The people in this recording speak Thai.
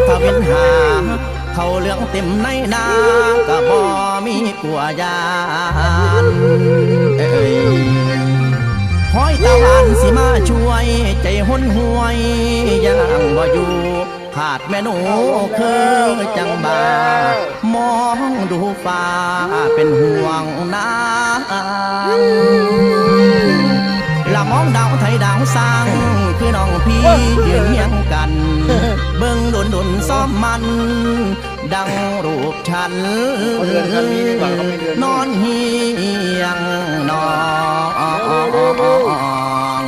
ทวินหาเขาเรื่องเต็มในนาก็บ่มีกลัวยานห้อยตะวันสิมาช่วยใจห้นห่วยยังบ่อยู่ขาดแม่หนูคือจังบามองดูฟ้าเป็นห่วงนางละมองดาวไทยดาวสร้างคือน้องพี่ยืนเฮียงกันเบิ่งดุนซ้อมมันดังรูปฉันนอนเฮียงนอน